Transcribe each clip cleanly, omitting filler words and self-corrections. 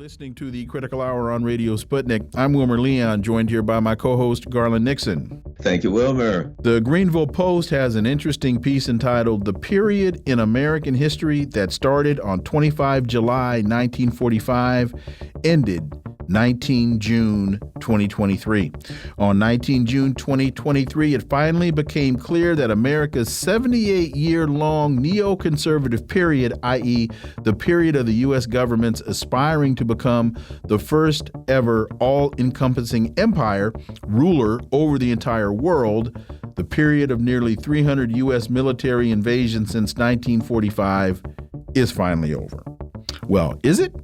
listening to the Critical Hour on Radio Sputnik. I'm Wilmer Leon, joined here by my co-host, Garland Nixon. Thank you, Wilmer. The Greenville Post has an interesting piece entitled "The Period in American History That Started on 25 July 1945, Ended 19 June 2023. On 19 June 2023, it finally became clear that America's 78-year-long neoconservative period, i.e. the period of the U.S. government's aspiring to become the first ever all-encompassing empire, ruler over the entire world, the period of nearly 300 U.S. military invasions since 1945, is finally over. Well, is it?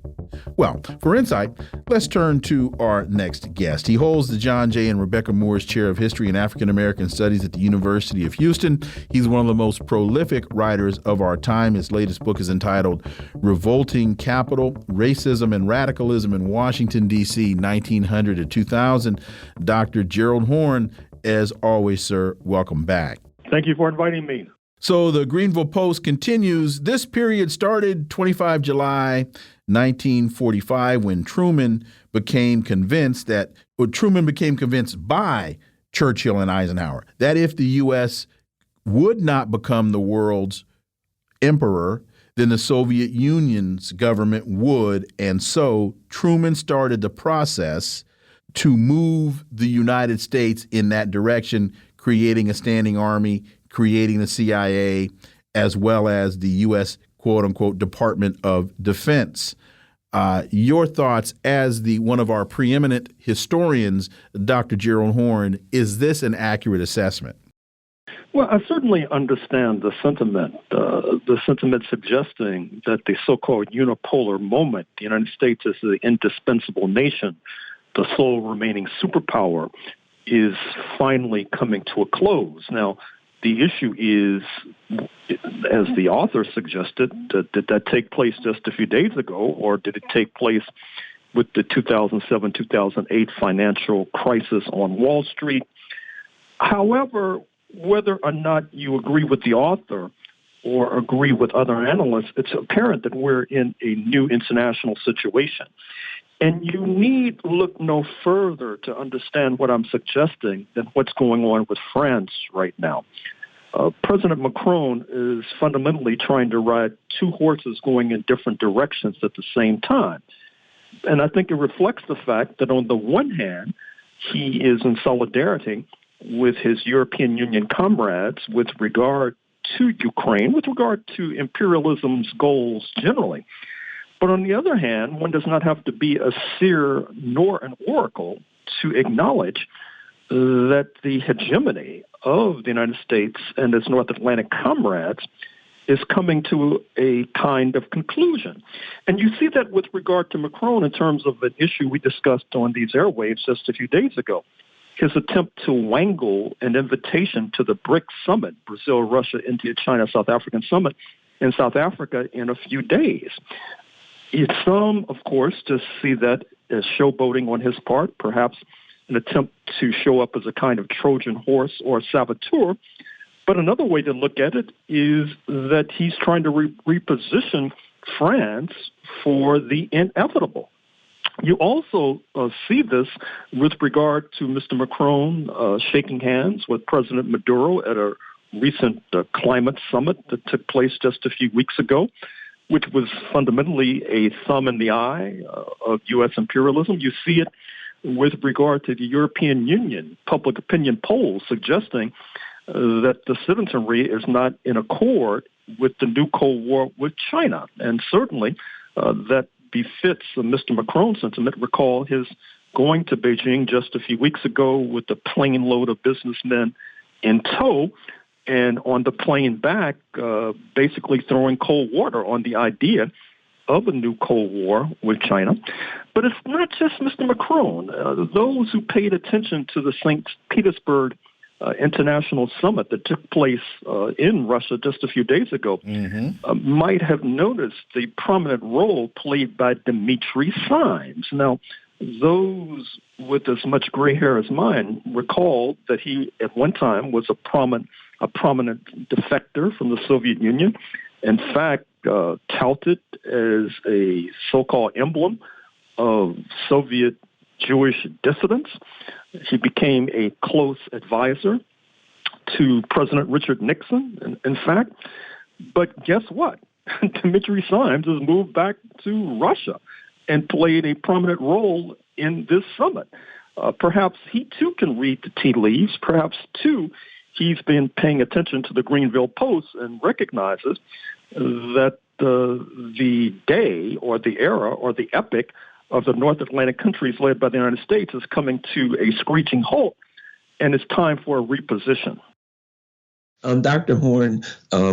Well, for insight, let's turn to our next guest. He holds the John J. and Rebecca Moores Chair of History and African American Studies at the University of Houston. He's one of the most prolific writers of our time. His latest book is entitled Revolting Capital, Racism and Radicalism in Washington, D.C., 1900 to 2000. Dr. Gerald Horne, as always, sir, welcome back. Thank you for inviting me. So the Greenville Post continues. This period started 25 July 1945 when Truman became convinced by Churchill and Eisenhower that if the U.S. would not become the world's emperor, then the Soviet Union's government would. And so Truman started the process to move the United States in that direction, creating a standing army, creating the CIA, as well as the U.S. quote-unquote Department of Defense. Your thoughts as one of our preeminent historians, Dr. Gerald Horne, is this an accurate assessment? Well, I certainly understand the sentiment suggesting that the so-called unipolar moment, the United States as the indispensable nation, the sole remaining superpower, is finally coming to a close. Now, the issue is, as the author suggested, did that take place just a few days ago, or did it take place with the 2007-2008 financial crisis on Wall Street? However, whether or not you agree with the author or agree with other analysts, it's apparent that we're in a new international situation. And you need look no further to understand what I'm suggesting than what's going on with France right now. President Macron is fundamentally trying to ride two horses going in different directions at the same time. And I think it reflects the fact that on the one hand, he is in solidarity with his European Union comrades with regard to Ukraine, with regard to imperialism's goals generally. But on the other hand, one does not have to be a seer nor an oracle to acknowledge that the hegemony of the United States and its North Atlantic comrades is coming to a kind of conclusion. And you see that with regard to Macron in terms of an issue we discussed on these airwaves just a few days ago, his attempt to wangle an invitation to the BRICS summit, Brazil, Russia, India, China, South African summit in South Africa in a few days. Some, of course, just see that as showboating on his part, perhaps an attempt to show up as a kind of Trojan horse or saboteur. But another way to look at it is that he's trying to reposition France for the inevitable. You also see this with regard to Mr. Macron shaking hands with President Maduro at a recent climate summit that took place just a few weeks ago, which was fundamentally a thumb in the eye of U.S. imperialism. You see it with regard to the European Union public opinion polls suggesting that the citizenry is not in accord with the new Cold War with China. And certainly that befits Mr. Macron's sentiment. Recall his going to Beijing just a few weeks ago with a plane load of businessmen in tow, and on the plane back, basically throwing cold water on the idea of a new Cold War with China. But it's not just Mr. Macron. Those who paid attention to the St. Petersburg International Summit that took place in Russia just a few days ago might have noticed the prominent role played by Dimitri Symes. Now, those with as much gray hair as mine recall that he at one time was a prominent defector from the Soviet Union. In fact, touted as a so-called emblem of Soviet Jewish dissidents. He became a close advisor to President Richard Nixon, in fact. But guess what? Dmitry Simes has moved back to Russia and played a prominent role in this summit. Perhaps he, too, can read the tea leaves. Perhaps, too, he's been paying attention to the Greenville Post and recognizes that the day or the era or the epic of the North Atlantic countries led by the United States is coming to a screeching halt, and it's time for a reposition. Dr. Horne,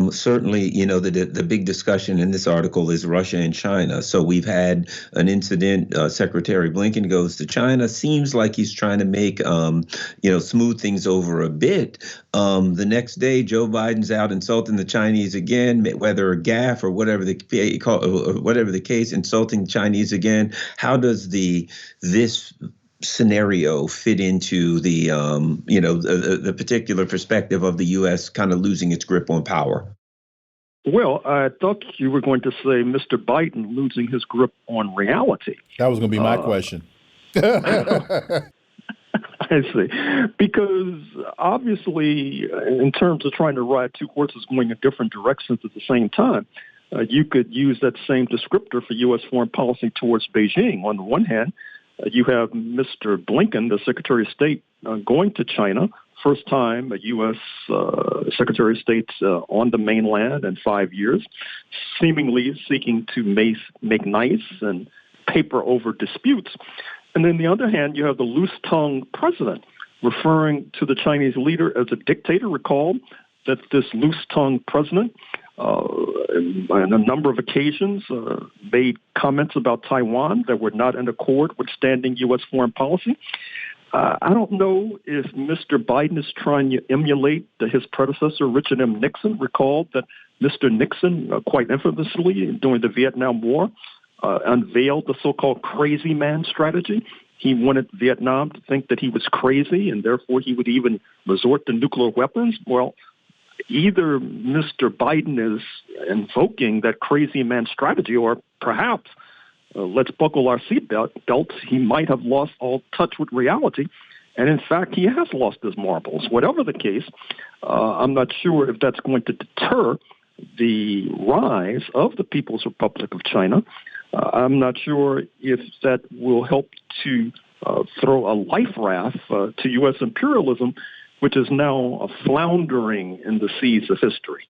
certainly, the big discussion in this article is Russia and China. So we've had an incident. Secretary Blinken goes to China. Seems like he's trying to make, smooth things over a bit. The next day, Joe Biden's out insulting the Chinese again, whether a gaffe or whatever the case, insulting the Chinese again. How does this scenario fit into the particular perspective of the U.S. kind of losing its grip on power? Well, I thought you were going to say Mr. Biden losing his grip on reality. That was going to be my question. I see. Because obviously, in terms of trying to ride two horses going in different directions at the same time, you could use that same descriptor for U.S. foreign policy towards Beijing. On the one hand, you have Mr. Blinken, the Secretary of State, going to China, first time a U.S. Secretary of State on the mainland in 5 years, seemingly seeking to make nice and paper over disputes. And then on the other hand, you have the loose-tongued president referring to the Chinese leader as a dictator. Recall that this loose-tongued president on a number of occasions made comments about Taiwan that were not in accord with standing U.S. foreign policy. I don't know if Mr. Biden is trying to emulate his predecessor, Richard M. Nixon. Recall that Mr. Nixon, quite infamously during the Vietnam War, unveiled the so-called crazy man strategy. He wanted Vietnam to think that he was crazy, and therefore he would even resort to nuclear weapons. Well, either Mr. Biden is invoking that crazy man strategy, or perhaps, let's buckle our seatbelts, he might have lost all touch with reality. And in fact, he has lost his marbles. Whatever the case, I'm not sure if that's going to deter the rise of the People's Republic of China. I'm not sure if that will help to throw a life raft to U.S. imperialism, which is now floundering in the seas of history.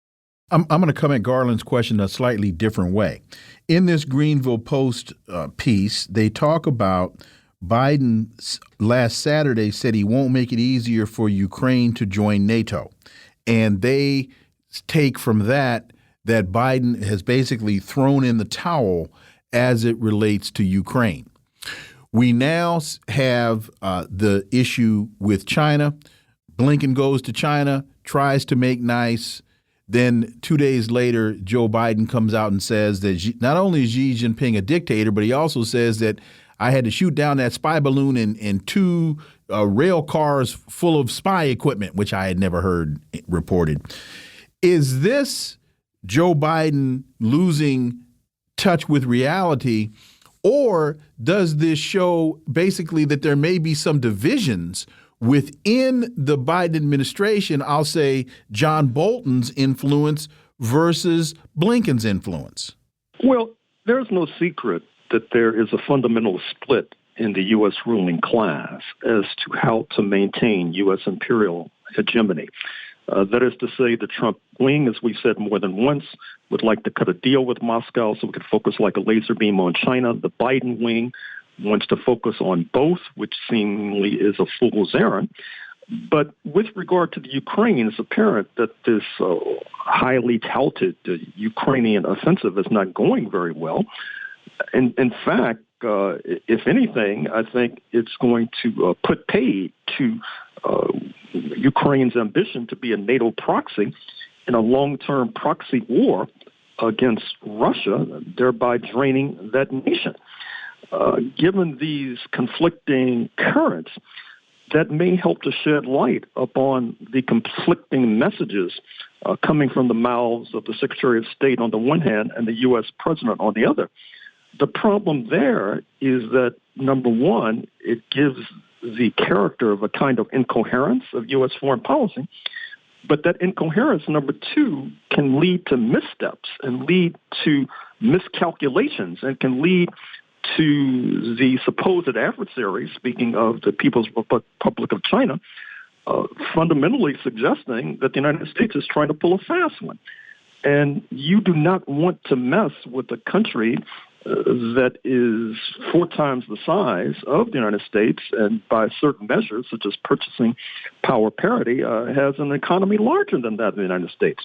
I'm going to come at Garland's question a slightly different way. In this Greenville Post piece, they talk about Biden last Saturday said he won't make it easier for Ukraine to join NATO. And they take from that Biden has basically thrown in the towel as it relates to Ukraine. We now have the issue with China. Blinken goes to China, tries to make nice. Then 2 days later, Joe Biden comes out and says that not only is Xi Jinping a dictator, but he also says that I had to shoot down that spy balloon in two rail cars full of spy equipment, which I had never heard reported. Is this Joe Biden losing touch with reality, or does this show basically that there may be some divisions within the Biden administration? I'll say John Bolton's influence versus Blinken's influence. Well, there's no secret that there is a fundamental split in the U.S. ruling class as to how to maintain U.S. imperial hegemony. That is to say, the Trump wing, as we've said more than once, would like to cut a deal with Moscow so we could focus like a laser beam on China. The Biden wing wants to focus on both, which seemingly is a fool's errand. But with regard to the Ukraine, it's apparent that this highly touted Ukrainian offensive is not going very well. And in fact, if anything, I think it's going to put paid to Ukraine's ambition to be a NATO proxy in a long-term proxy war against Russia, thereby draining that nation. Given these conflicting currents, that may help to shed light upon the conflicting messages coming from the mouths of the Secretary of State on the one hand and the U.S. President on the other. The problem there is that, number one, it gives the character of a kind of incoherence of U.S. foreign policy. But that incoherence, number two, can lead to missteps and lead to miscalculations and can lead to the supposed adversaries, speaking of the People's Republic of China, fundamentally suggesting that the United States is trying to pull a fast one. And you do not want to mess with a country that is 4 times the size of the United States, and by certain measures, such as purchasing power parity, has an economy larger than that of the United States.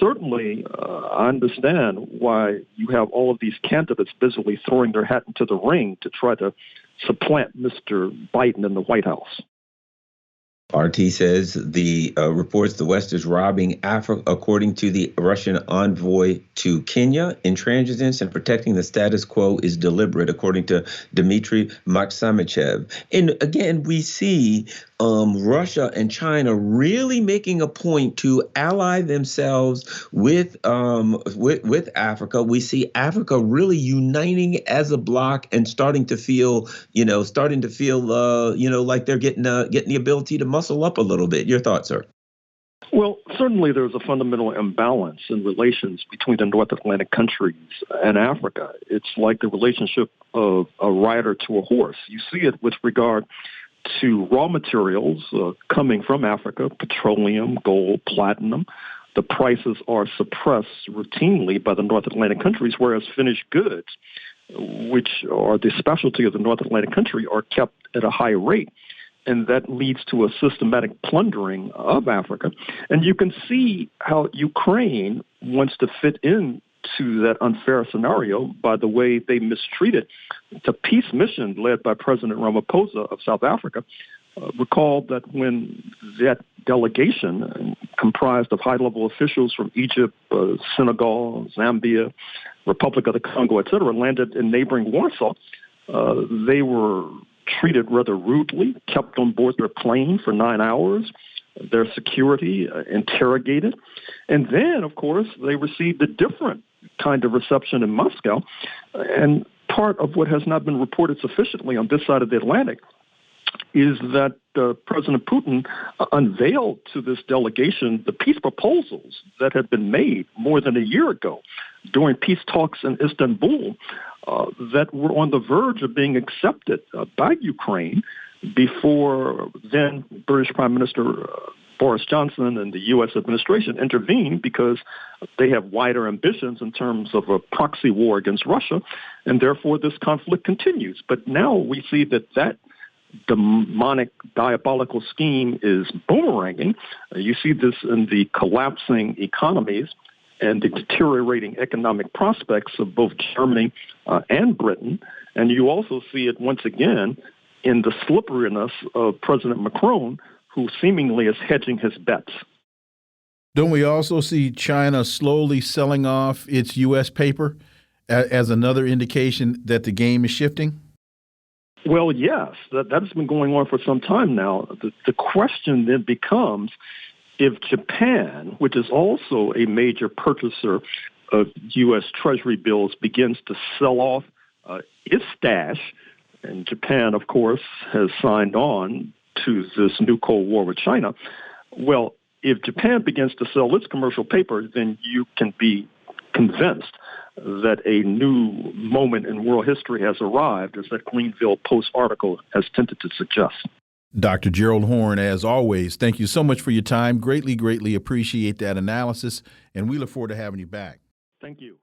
Certainly, I understand why you have all of these candidates busily throwing their hat into the ring to try to supplant Mr. Biden in the White House. RT says the reports the West is robbing Africa, according to the Russian envoy to Kenya, intransigence and protecting the status quo is deliberate, according to Dmitry Maksimichev. And again, we see Russia and China really making a point to ally themselves with Africa. We see Africa really uniting as a bloc and starting to feel like they're getting the ability to muscle up a little bit. Your thoughts, sir? Well, certainly there's a fundamental imbalance in relations between the North Atlantic countries and Africa. It's like the relationship of a rider to a horse. You see it with regard to raw materials coming from Africa, petroleum, gold, platinum. The prices are suppressed routinely by the North Atlantic countries, whereas finished goods, which are the specialty of the North Atlantic country, are kept at a high rate. And that leads to a systematic plundering of Africa. And you can see how Ukraine wants to fit in to that unfair scenario by the way they mistreated the peace mission led by President Ramaphosa of South Africa. Recall that when that delegation, comprised of high-level officials from Egypt, Senegal, Zambia, Republic of the Congo, et cetera, landed in neighboring Warsaw, they were treated rather rudely, kept on board their plane for 9 hours, their security interrogated. And then, of course, they received a different kind of reception in Moscow. And part of what has not been reported sufficiently on this side of the Atlantic is that President Putin unveiled to this delegation the peace proposals that had been made more than a year ago during peace talks in Istanbul that were on the verge of being accepted by Ukraine before then British Prime Minister Boris Johnson and the U.S. administration intervened because they have wider ambitions in terms of a proxy war against Russia, and therefore this conflict continues. But now we see that demonic, diabolical scheme is boomeranging. You see this in the collapsing economies and the deteriorating economic prospects of both Germany and Britain. And you also see it once again in the slipperiness of President Macron, who seemingly is hedging his bets. Don't we also see China slowly selling off its U.S. paper as another indication that the game is shifting? Well, yes, that's been going on for some time now. The question then becomes, if Japan, which is also a major purchaser of U.S. Treasury bills, begins to sell off its stash, and Japan, of course, has signed on to this new Cold War with China. Well, if Japan begins to sell its commercial paper, then you can be convinced that a new moment in world history has arrived, as that Greenville Post article has tended to suggest. Dr. Gerald Horne, as always, thank you so much for your time. Greatly, greatly appreciate that analysis, and we look forward to having you back. Thank you.